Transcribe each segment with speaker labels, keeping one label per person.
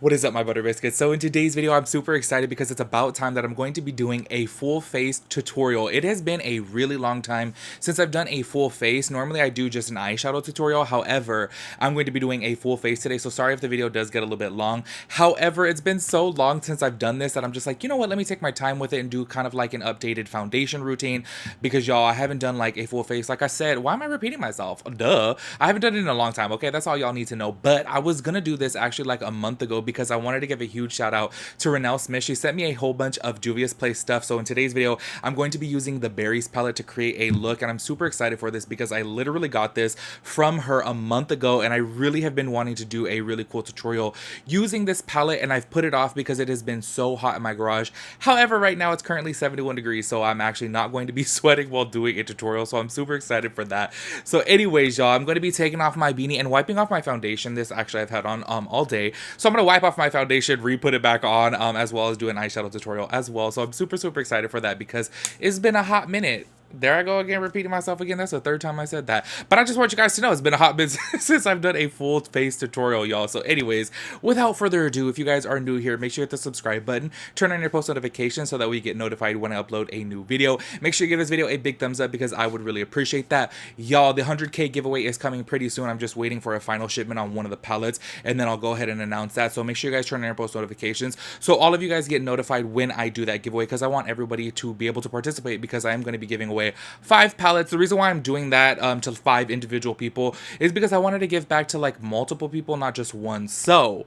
Speaker 1: What is up, my butter biscuits? So in today's video, I'm super excited because it's about time that I'm going to be doing a full face tutorial. It has been a really long time since I've done a full face. Normally I do just an eyeshadow tutorial. However, I'm going to be doing a full face today. So sorry if the video does get a little bit long. However, it's been so long since I've done this that I'm just like, you know what? Let me take my time with it and do kind of like an updated foundation routine because y'all, I haven't done like a full face. Like I said, why am I repeating myself? Duh. I haven't done it in a long time. Okay, that's all y'all need to know. But I was gonna do this actually like a month ago because I wanted to give a huge shout out to Renelle Smith. She sent me a whole bunch of Juvia's Place stuff. So in today's video, I'm going to be using the Berries palette to create a look, and I'm super excited for this because I literally got this from her a month ago, and I really have been wanting to do a really cool tutorial using this palette, and I've put it off because it has been so hot in my garage. However, right now it's currently 71 degrees, so I'm actually not going to be sweating while doing a tutorial, so I'm super excited for that. So anyways, y'all, I'm going to be taking off my beanie and wiping off my foundation. This actually I've had on all day, so I'm going to wipe off my foundation, re-put it back on, as well as do an eyeshadow tutorial as well. So I'm super excited for that because it's been a hot minute. There I go again, repeating myself again. That's the third time I said that. But I just want you guys to know it's been a hot bit since I've done a full face tutorial, y'all. So anyways, without further ado, if you guys are new here, make sure you hit the subscribe button, turn on your post notifications so that we get notified when I upload a new video. Make sure you give this video a big thumbs up because I would really appreciate that. Y'all, the 100K giveaway is coming pretty soon. I'm just waiting for a final shipment on one of the palettes, and then I'll go ahead and announce that. So make sure you guys turn on your post notifications so all of you guys get notified when I do that giveaway, because I want everybody to be able to participate because I am going to be giving away 5 palettes. The reason why I'm doing that to 5 individual people is because I wanted to give back to like multiple people, not just one. So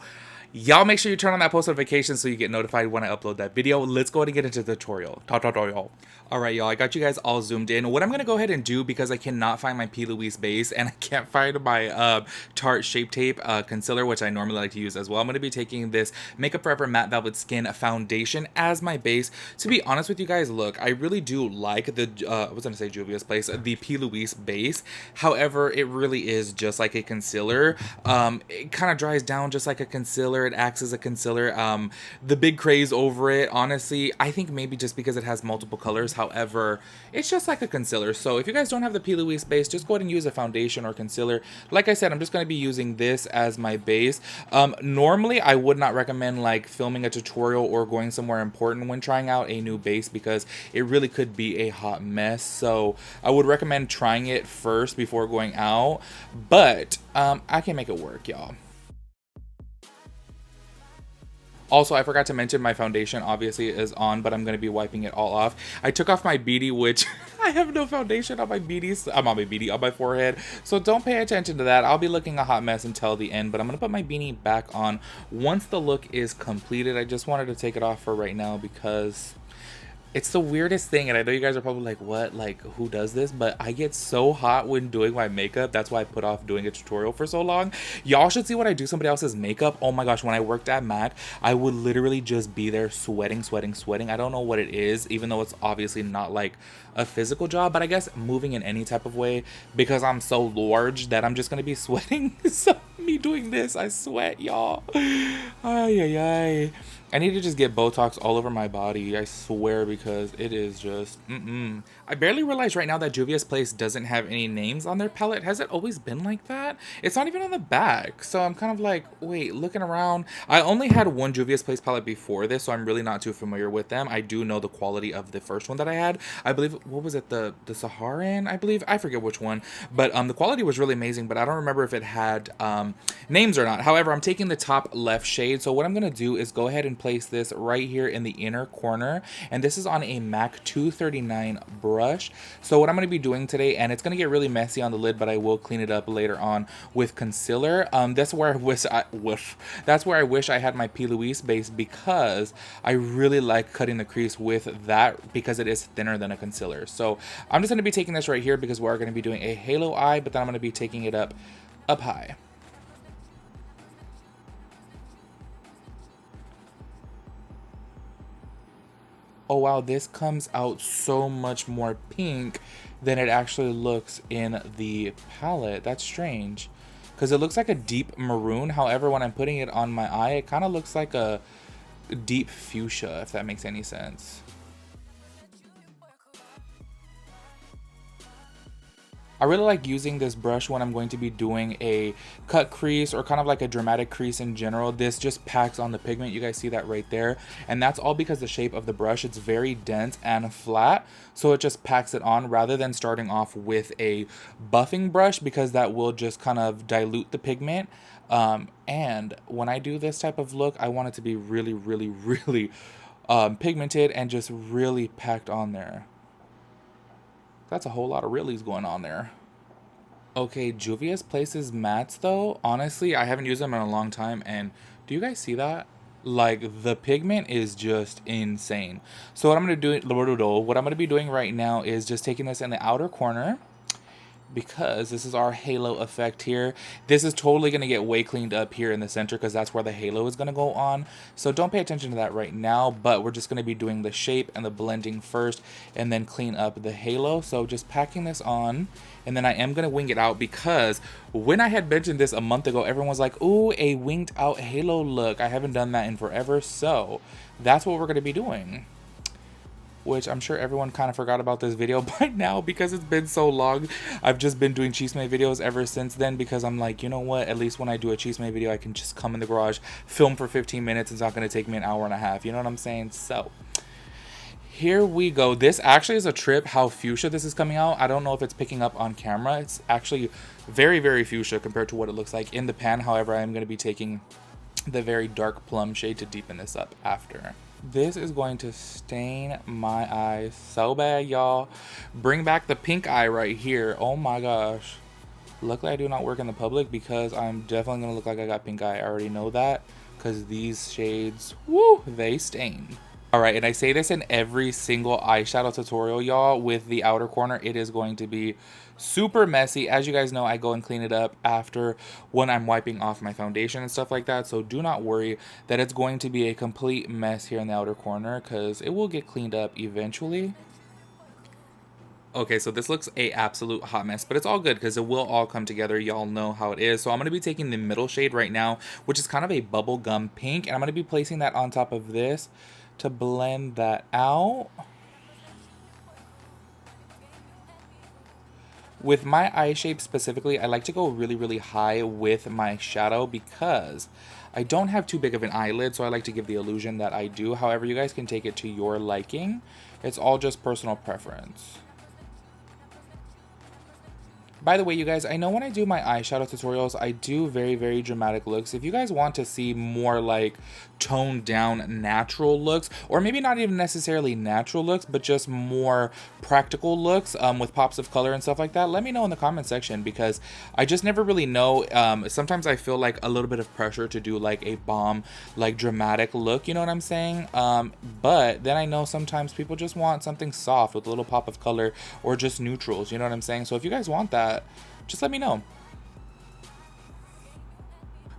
Speaker 1: y'all make sure you turn on that post notification so you get notified when I upload that video. Let's go ahead and get into the tutorial. Alright, y'all, I got you guys all zoomed in. What I'm going to go ahead and do, because I cannot find my P. Louise base and I can't find my Tarte Shape Tape concealer, which I normally like to use as well, I'm going to be taking this Makeup Forever Matte Velvet Skin foundation as my base. To be honest with you guys, look, I really do like the, I was going to say Juvia's Place, the P. Louise base. However, it really is just like a concealer. It kind of dries down just like a concealer. It acts as a concealer. The big craze over it, honestly, I think maybe just because it has multiple colors. However, it's just like a concealer. So if you guys don't have the P. Louise base, just go ahead and use a foundation or concealer. Like I said, I'm just going to be using this as my base. Normally, I would not recommend like filming a tutorial or going somewhere important when trying out a new base because it really could be a hot mess. So I would recommend trying it first before going out. But I can make it work, y'all. Also, I forgot to mention my foundation obviously is on, but I'm going to be wiping it all off. I took off my beanie, which I have no foundation on my beanies. I'm on my beanie on my forehead. So don't pay attention to that. I'll be looking a hot mess until the end, but I'm going to put my beanie back on once the look is completed. I just wanted to take it off for right now because it's the weirdest thing, and I know you guys are probably like, what? Like, who does this? But I get so hot when doing my makeup. That's why I put off doing a tutorial for so long. Y'all should see when I do somebody else's makeup. Oh my gosh, when I worked at MAC, I would literally just be there sweating. I don't know what it is, even though it's obviously not like a physical job, but I guess moving in any type of way, because I'm so large that I'm just going to be sweating. So me doing this, I sweat, y'all. Ay. I need to just get Botox all over my body, I swear, because it is just, I barely realize right now that Juvia's Place doesn't have any names on their palette. Has it always been like that? It's not even on the back. So I'm kind of like, wait, looking around. I only had one Juvia's Place palette before this, so I'm really not too familiar with them. I do know the quality of the first one that I had. I believe, what was it? The Saharan, I believe? I forget which one. But the quality was really amazing, but I don't remember if it had names or not. However, I'm taking the top left shade. So what I'm going to do is go ahead and place this right here in the inner corner, and this is on a MAC 239 brush. So what I'm going to be doing today, and it's going to get really messy on the lid, but I will clean it up later on with concealer. That's where I wish I had my P. Louise base, because I really like cutting the crease with that because it is thinner than a concealer. So I'm just going to be taking this right here because we're going to be doing a halo eye, but then I'm going to be taking it up high. Oh wow, this comes out so much more pink than it actually looks in the palette. That's strange, because it looks like a deep maroon. However, when I'm putting it on my eye, it kind of looks like a deep fuchsia, if that makes any sense. I really like using this brush when I'm going to be doing a cut crease or kind of like a dramatic crease in general. This just packs on the pigment. You guys see that right there, and that's all because the shape of the brush, it's very dense and flat, so it just packs it on rather than starting off with a buffing brush, because that will just kind of dilute the pigment. And when I do this type of look, I want it to be really, really, really pigmented and just really packed on there. That's a whole lot of reallys going on there. Okay, Juvia's Places mattes though, honestly, I haven't used them in a long time, and do you guys see that? Like, the pigment is just insane. So what I'm gonna be doing right now is just taking this in the outer corner, because this is our halo effect here. This is totally going to get way cleaned up here in the center because that's where the halo is going to go on. So don't pay attention to that right now, but we're just going to be doing the shape and the blending first and then clean up the halo. So just packing this on, and then I am going to wing it out, because when I had mentioned this a month ago, everyone was like, ooh, a winged out halo look. I haven't done that in forever, so that's what we're going to be doing. Which I'm sure everyone kind of forgot about this video by now because it's been so long. I've just been doing chisme videos ever since then, because I'm like, you know what, at least when I do a chisme video, I can just come in the garage, film for 15 minutes. It's not going to take me an hour and a half. You know what I'm saying? So here we go. This actually is a trip how fuchsia this is coming out. I don't know if it's picking up on camera. It's actually very, very fuchsia compared to what it looks like in the pan. However, I am going to be taking the very dark plum shade to deepen this up after. This is going to stain my eyes so bad, y'all. Bring back the pink eye right here. Oh my gosh. Luckily, I do not work in the public, because I'm definitely going to look like I got pink eye. I already know that, because these shades, woo, they stain. Alright, and I say this in every single eyeshadow tutorial, y'all. With the outer corner, it is going to be super messy. As you guys know, I go and clean it up after when I'm wiping off my foundation and stuff like that. So do not worry that it's going to be a complete mess here in the outer corner, because it will get cleaned up eventually. Okay, so this looks a absolute hot mess, but it's all good because it will all come together. Y'all know how it is. So I'm going to be taking the middle shade right now, which is kind of a bubblegum pink, and I'm going to be placing that on top of this to blend that out. With my eye shape specifically, I like to go really, really high with my shadow because I don't have too big of an eyelid, so I like to give the illusion that I do. However, you guys can take it to your liking. It's all just personal preference. By the way, you guys, I know when I do my eyeshadow tutorials, I do very, very dramatic looks. If you guys want to see more like toned down natural looks, or maybe not even necessarily natural looks, but just more practical looks with pops of color and stuff like that, let me know in the comment section, because I just never really know. Sometimes I feel like a little bit of pressure to do like a bomb, like dramatic look, you know what I'm saying? But then I know sometimes people just want something soft with a little pop of color, or just neutrals, you know what I'm saying? So if you guys want that, just let me know.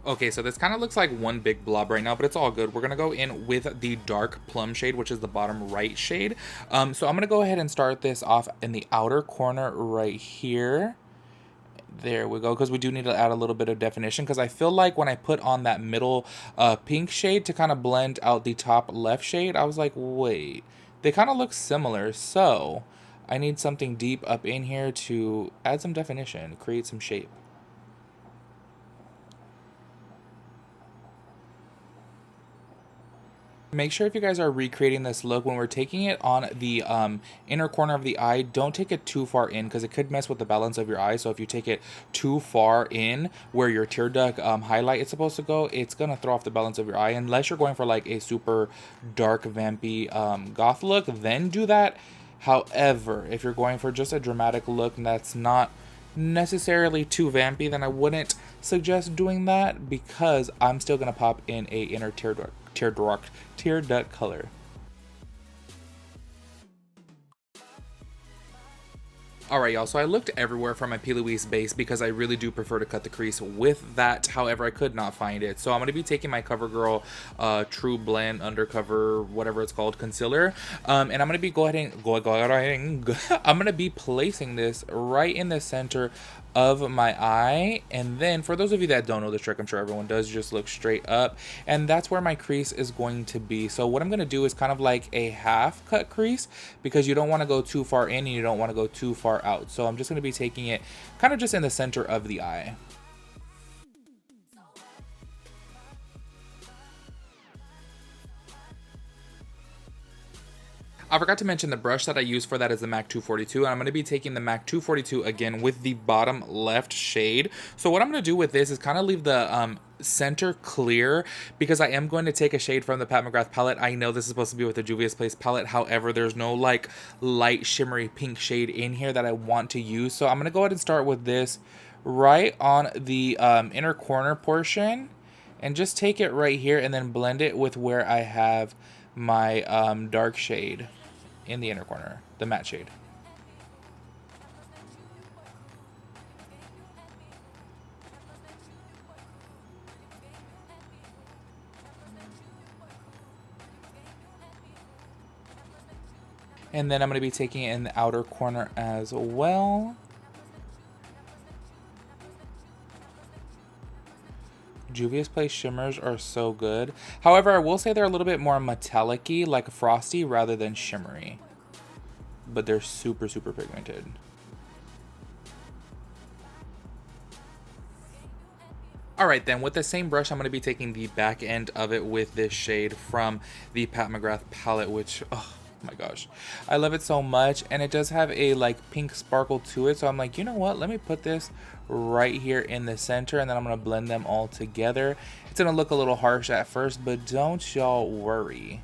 Speaker 1: Okay, so this kind of looks like one big blob right now, but it's all good. We're gonna go in with the dark plum shade, which is the bottom right shade. So I'm gonna go ahead and start this off in the outer corner right here. There we go, because we do need to add a little bit of definition, because I feel like when I put on that middle pink shade to kind of blend out the top left shade, I was like, wait, they kind of look similar. So I need something deep up in here to add some definition, create some shape. Make sure if you guys are recreating this look, when we're taking it on the inner corner of the eye, don't take it too far in, because it could mess with the balance of your eye. So if you take it too far in where your tear duct highlight is supposed to go, it's going to throw off the balance of your eye. Unless you're going for like a super dark, vampy goth look, then do that. However, if you're going for just a dramatic look and that's not necessarily too vampy, then I wouldn't suggest doing that, because I'm still going to pop in a inner tear duct color. Alright, y'all, so I looked everywhere for my P. Louise base because I really do prefer to cut the crease with that. However, I could not find it. So I'm going to be taking my CoverGirl True Blend Undercover, whatever it's called, concealer. And I'm going to be I'm going to be placing this right in the center of my eye. And then for those of you that don't know the trick, I'm sure everyone does, just look straight up, and that's where my crease is going to be. So what I'm going to do is kind of like a half cut crease, because you don't want to go too far in and you don't want to go too far out. So I'm just going to be taking it kind of just in the center of the eye. I forgot to mention the brush that I use for that is the MAC 242, and I'm going to be taking the MAC 242 again with the bottom left shade. So what I'm going to do with this is kind of leave the center clear, because I am going to take a shade from the Mcgrath palette. I know this is supposed to be with the Juvia's Place palette, however, there's no like light shimmery pink shade in here that I want to use. So I'm going to go ahead and start with this right on the inner corner portion, and just take it right here and then blend it with where I have my dark shade in the inner corner, the matte shade. And then I'm going to be taking it in the outer corner as well. Juvia's Place shimmers are so good. However, I will say they're a little bit more metallic-y, like frosty, rather than shimmery. But they're super, super pigmented. Alright then, with the same brush, I'm going to be taking the back end of it with this shade from the Mcgrath palette, which, oh my gosh, I love it so much. And it does have a like pink sparkle to it, so I'm like, you know what, let me put this right here in the center, and then I'm going to blend them all together. It's going to look a little harsh at first, but don't y'all worry.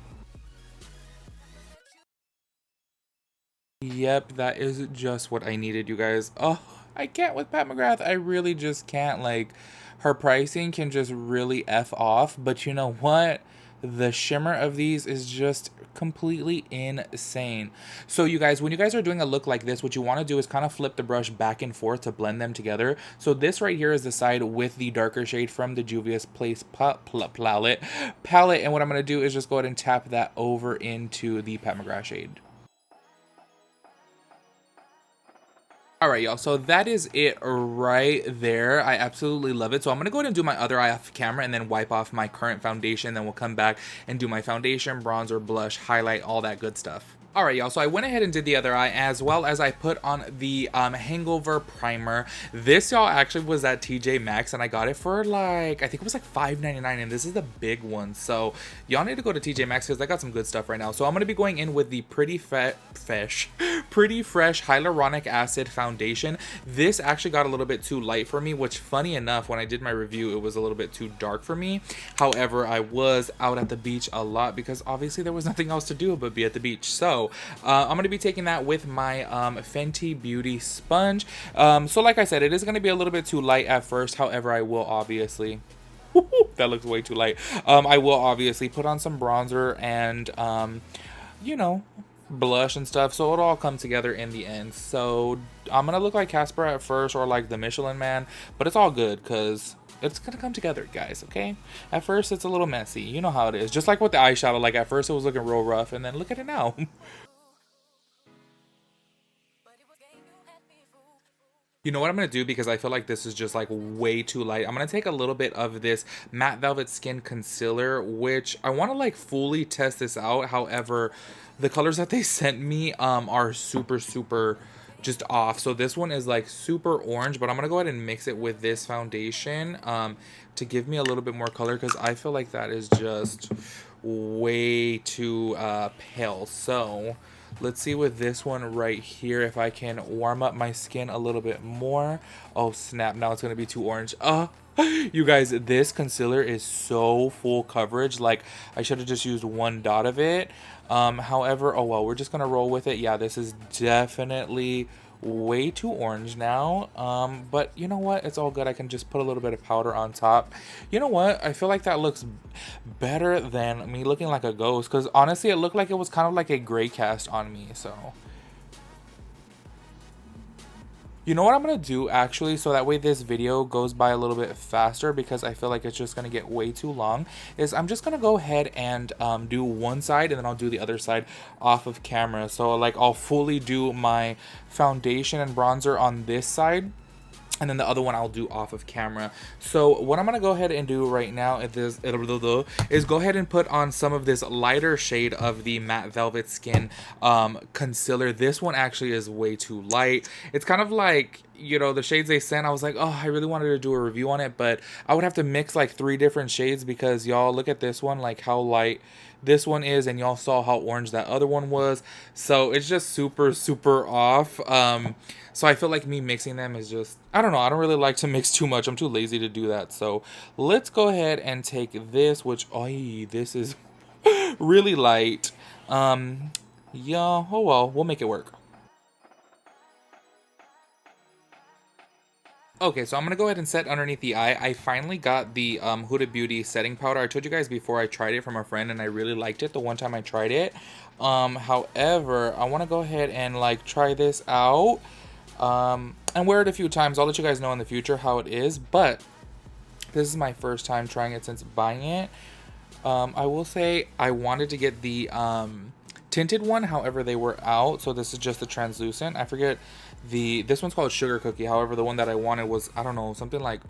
Speaker 1: Yep, that is just what I needed, you guys. Oh, I can't with Mcgrath. I really just can't. Like, her pricing can just really F off, but you know what? The shimmer of these is just completely insane. So you guys, when you guys are doing a look like this, what you want to do is kind of flip the brush back and forth to blend them together. So this right here is the side with the darker shade from the Juvia's Place palette. And what I'm going to do is just go ahead and tap that over into the Mcgrath shade. Alright, y'all, so that is it right there. I absolutely love it. So I'm going to go ahead and do my other eye off camera and then wipe off my current foundation. Then we'll come back and do my foundation, bronzer, blush, highlight, all that good stuff. Alright, y'all, so I went ahead and did the other eye, as well as I put on the Hangover Primer. This, y'all, actually was at TJ Maxx, and I got it for, like, I think it was like $5.99, and this is the big one. So y'all need to go to TJ Maxx, because I got some good stuff right now. So I'm going to be going in with the Pretty Fresh Hyaluronic Acid Foundation. This actually got a little bit too light for me, which, funny enough, when I did my review, it was a little bit too dark for me. However, I was out at the beach a lot, because obviously there was nothing else to do but be at the beach. So I'm going to be taking that with my Fenty Beauty sponge. So like I said, it is going to be a little bit too light at first. However, I will obviously... that looks way too light. I will obviously put on some bronzer and, you know, blush and stuff, so it'll all come together in the end. So I'm going to look like Casper at first, or like the Michelin Man, but it's all good because... it's gonna come together, guys, okay? At first, it's a little messy. You know how it is. Just like with the eyeshadow, like at first it was looking real rough, and then look at it now. You know what I'm going to do, because I feel like this is just like way too light. I'm going to take a little bit of this Matte Velvet Skin Concealer, which I want to like fully test this out. However, the colors that they sent me are super just off. So this one is like super orange, but I'm gonna go ahead and mix it with this foundation to give me a little bit more color, because I feel like that is just way too pale. So let's see with this one right here if I can warm up my skin a little bit more. Oh snap, now it's gonna be too orange. You guys, this concealer is so full coverage. Like, I should have just used one dot of it. However, oh well, we're just gonna roll with it. Yeah, this is definitely way too orange now. But you know what? It's all good. I can just put a little bit of powder on top. You know what? I feel like that looks better than me looking like a ghost, because honestly, it looked like it was kind of like a gray cast on me. So you know what I'm going to do, actually, so that way this video goes by a little bit faster, because I feel like it's just going to get way too long, is I'm just going to go ahead and do one side, and then I'll do the other side off of camera. So, like, I'll fully do my foundation and bronzer on this side, and then the other one I'll do off of camera. So what I'm gonna go ahead and do right now is go ahead and put on some of this lighter shade of the Matte Velvet Skin concealer. This one actually is way too light. It's kind of like, you know, the shades they sent, I was like, oh, I really wanted to do a review on it, but I would have to mix like 3 different shades, because y'all look at this one, like how light this one is, and y'all saw how orange that other one was. So it's just super off. So I feel like me mixing them is just, I don't know, I don't really like to mix too much. I'm too lazy to do that. So let's go ahead and take this, which, oh, this is really light. Yeah, oh well, we'll make it work. Okay, so I'm going to go ahead and set underneath the eye. I finally got the Huda Beauty setting powder. I told you guys before I tried it from a friend and I really liked it the one time I tried it. However, I want to go ahead and like try this out and wear it a few times. I'll let you guys know in the future how it is, but this is my first time trying it since buying it. I will say I wanted to get the tinted one, however they were out, so this is just the translucent. I forget this one's called Sugar Cookie, however the one that I wanted was, I don't know, something like,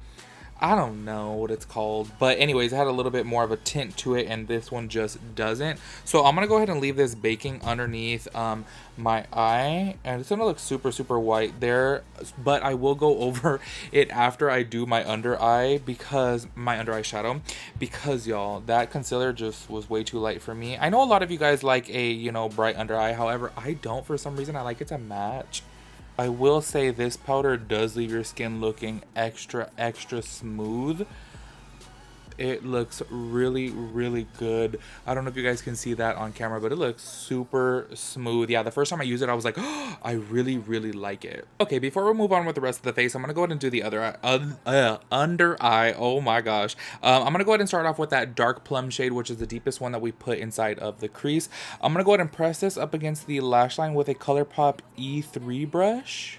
Speaker 1: I don't know what it's called, but anyways, it had a little bit more of a tint to it, and this one just doesn't. So I'm gonna go ahead and leave this baking underneath my eye, and it's gonna look super white there, but I will go over it after I do my under eye, because my under eye shadow, because y'all, that concealer just was way too light for me. I know a lot of you guys like a, you know, bright under eye, however I don't. For some reason I like it to match. I will say this powder does leave your skin looking extra smooth. It looks really good. I don't know if you guys can see that on camera, but it looks super smooth. Yeah, the first time I used it, I was like, oh, I really like it. Okay, before we move on with the rest of the face, I'm gonna go ahead and do the other eye, under eye. Oh my gosh. I'm gonna go ahead and start off with that dark plum shade, which is the deepest one that we put inside of the crease. I'm gonna go ahead and press this up against the lash line with a ColourPop E3 brush.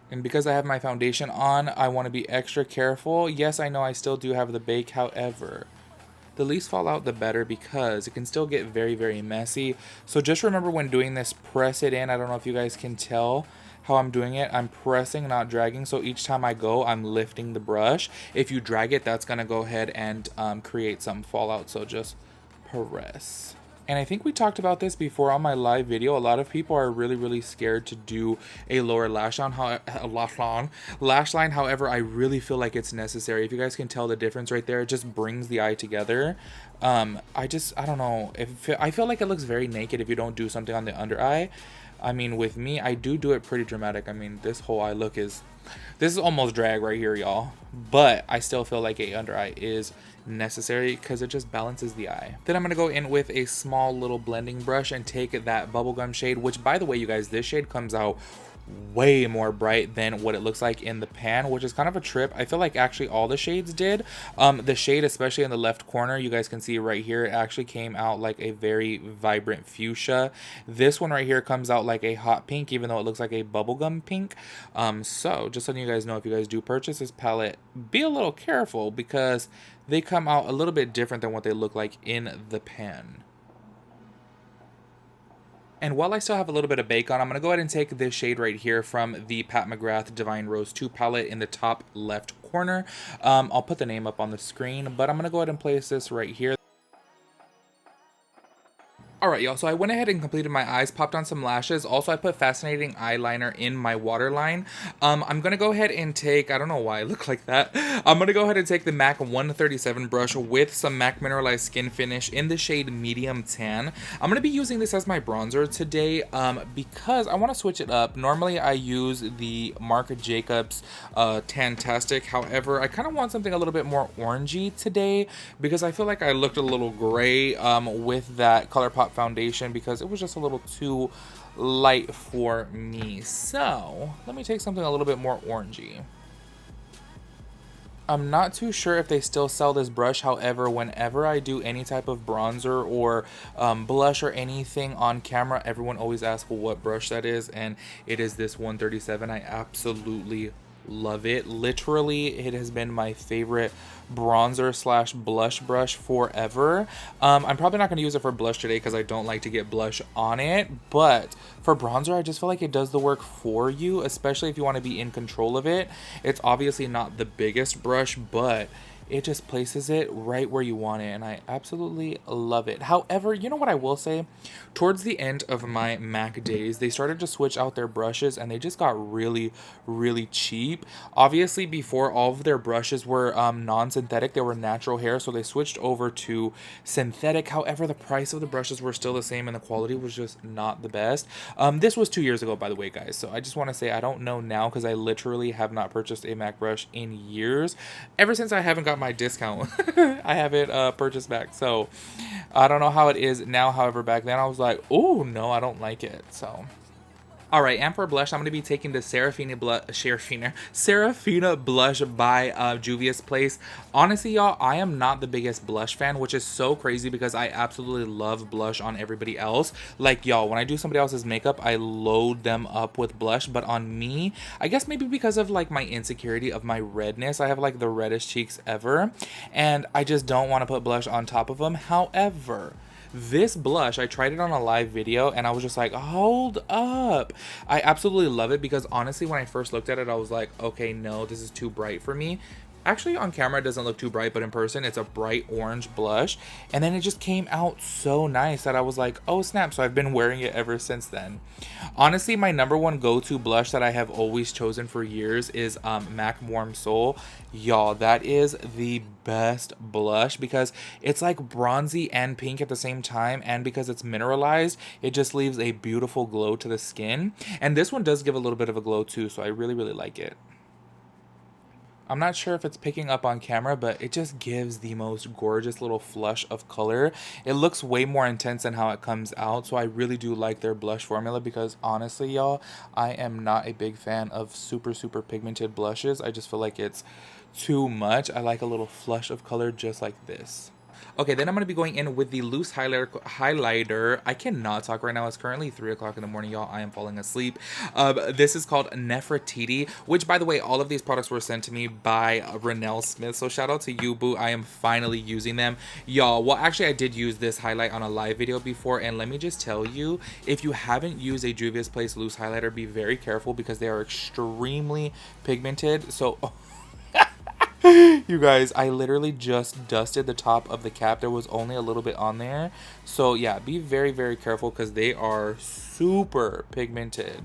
Speaker 1: And because I have my foundation on, I want to be extra careful. Yes, I know I still do have the bake, however, the least fallout the better, because it can still get very messy. So just remember when doing this, press it in. I don't know if you guys can tell how I'm doing it. I'm pressing, not dragging. So each time I go, I'm lifting the brush. If you drag it, that's going to go ahead and create some fallout. So just press. And I think we talked about this before on my live video. A lot of people are really scared to do a lower lash line. However, I really feel like it's necessary. If you guys can tell the difference right there, it just brings the eye together. I don't know. I feel like it looks very naked if you don't do something on the under eye. I mean, with me, I do it pretty dramatic. I mean, this whole eye look is, this is almost drag right here, y'all. But I still feel like a under eye is necessary because it just balances the eye. Then I'm going to go in with a small little blending brush and take that bubblegum shade, which, by the way, you guys, this shade comes out way more bright than what it looks like in the pan, which is kind of a trip. I feel like actually all the shades did. The shade, especially in the left corner, you guys can see right here, it actually came out like a very vibrant fuchsia. This one right here comes out like a hot pink, even though it looks like a bubblegum pink. So just letting you guys know, if you guys do purchase this palette, be a little careful because they come out a little bit different than what they look like in the pan. And while I still have a little bit of bake on, I'm going to go ahead and take this shade right here from the Pat McGrath Divine Rose 2 palette in the top left corner. I'll put the name up on the screen, but I'm going to go ahead and place this right here. Alright, y'all, so I went ahead and completed my eyes, popped on some lashes. Also, I put Fascinating eyeliner in my waterline. I'm going to go ahead and take, I don't know why I look like that. I'm going to go ahead and take the MAC 137 brush with some MAC Mineralized Skin Finish in the shade Medium Tan. I'm going to be using this as my bronzer today because I want to switch it up. Normally, I use the Marc Jacobs Tantastic. However, I kind of want something a little bit more orangey today because I feel like I looked a little gray with that ColourPop foundation because it was just a little too light for me. So let me take something a little bit more orangey. I'm not too sure if they still sell this brush. However, whenever I do any type of bronzer or blush or anything on camera, everyone always asks what brush that is, and it is this 137. I absolutely love it. Literally, it has been my favorite bronzer slash blush brush forever. I'm probably not going to use it for blush today because I don't like to get blush on it, but for bronzer I just feel like it does the work for you, especially if you want to be in control of it. It's obviously not the biggest brush, but it just places it right where you want it, and I absolutely love it. However, you know what I will say? Towards the end of my MAC days, they started to switch out their brushes, and they just got really, really cheap. Obviously, before, all of their brushes were non-synthetic. They were natural hair, so they switched over to synthetic. However, the price of the brushes were still the same, and the quality was just not the best. This was 2 years ago, by the way, guys, so I just want to say I don't know now because I literally have not purchased a MAC brush in years. Ever since I haven't got my discount, I haven't purchased back, so I don't know how it is now. However, back then I was like, oh no, I don't like it. So alright, and for blush, I'm going to be taking the Serafina blush by Juvia's Place. Honestly, y'all, I am not the biggest blush fan, which is so crazy because I absolutely love blush on everybody else. Like, y'all, when I do somebody else's makeup, I load them up with blush, but on me, I guess maybe because of like my insecurity of my redness, I have like the reddest cheeks ever, and I just don't want to put blush on top of them. However, this blush, I tried it on a live video and I was just like, hold up. I absolutely love it because honestly, when I first looked at it, I was like, okay, no, this is too bright for me. Actually, on camera, it doesn't look too bright, but in person, it's a bright orange blush. And then it just came out so nice that I was like, oh, snap. So I've been wearing it ever since then. Honestly, my number one go-to blush that I have always chosen for years is MAC Warm Soul. Y'all, that is the best blush because it's like bronzy and pink at the same time. And because it's mineralized, it just leaves a beautiful glow to the skin. And this one does give a little bit of a glow too, so I really, really like it. I'm not sure if it's picking up on camera, but it just gives the most gorgeous little flush of color. It looks way more intense than how it comes out, so I really do like their blush formula because honestly, y'all, I am not a big fan of super, super pigmented blushes. I just feel like it's too much. I like a little flush of color just like this. Okay, then I'm going to be going in with the loose highlighter. I cannot talk right now. It's currently 3 o'clock in the morning, y'all. I am falling asleep. This is called Nefertiti, which, by the way, all of these products were sent to me by Renelle Smith. So shout out to you, boo. I am finally using them. Y'all, well, actually, I did use this highlight on a live video before. And let me just tell you, if you haven't used a Juvia's Place loose highlighter, be very careful because they are extremely pigmented. So... You guys, I literally just dusted the top of the cap. There was only a little bit on there. So yeah, be very, very careful because they are super pigmented.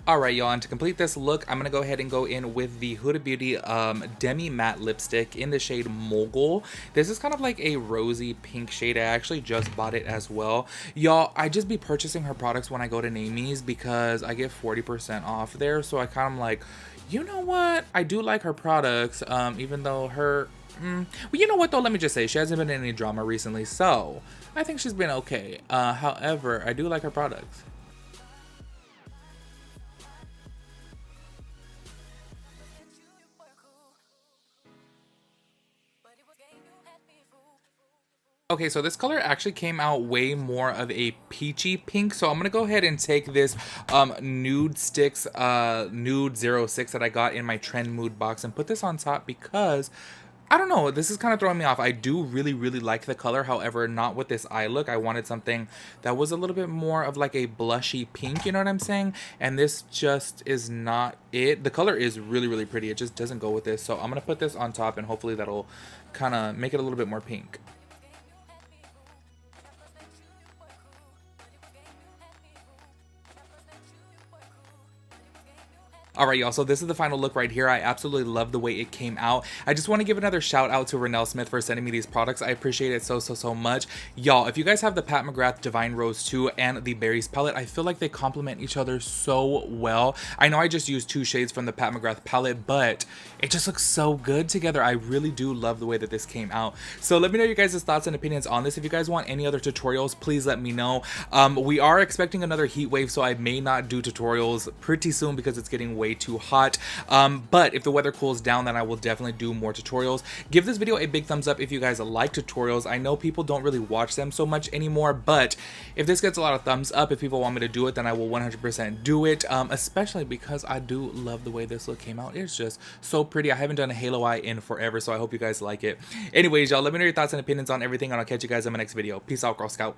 Speaker 1: Alright, y'all, and to complete this look, I'm going to go ahead and go in with the Huda Beauty Demi Matte Lipstick in the shade Mogul. This is kind of like a rosy pink shade. I actually just bought it as well. Y'all, I just be purchasing her products when I go to Namies because I get 40% off there. So I kind of like, you know what? I do like her products, even though her... well, you know what, though? Let me just say, she hasn't been in any drama recently, so I think she's been okay. However, I do like her products. Okay, so this color actually came out way more of a peachy pink, so I'm gonna go ahead and take this Nude Sticks Nude 06 that I got in my Trend Mood box and put this on top because I don't know, this is kind of throwing me off. I do really, really like the color, however, not with this eye look. I wanted something that was a little bit more of like a blushy pink, you know what I'm saying? And this just is not it. The color is really, really pretty. It just doesn't go with this, so I'm gonna put this on top and hopefully that'll kind of make it a little bit more pink. Alright, y'all, so this is the final look right here. I absolutely love the way it came out. I just want to give another shout out to Renelle Smith for sending me these products. I appreciate it so much. Y'all, if you guys have the Pat McGrath Divine Rose 2 and the Berries palette, I feel like they complement each other so well. I know I just used 2 shades from the Pat McGrath palette, but it just looks so good together. I really do love the way that this came out. So let me know your guys' thoughts and opinions on this. If you guys want any other tutorials, please let me know. We are expecting another heat wave, so I may not do tutorials pretty soon because it's getting way way too hot. But if the weather cools down, then I will definitely do more tutorials. Give this video a big thumbs up if you guys like tutorials. I know people don't really watch them so much anymore, but if this gets a lot of thumbs up, if people want me to do it, then I will 100% do it, especially because I do love the way this look came out. It's just so pretty. I haven't done a halo eye in forever, so I hope you guys like it. Anyways, y'all, let me know your thoughts and opinions on everything, and I'll catch you guys in my next video. Peace out, Girl Scout.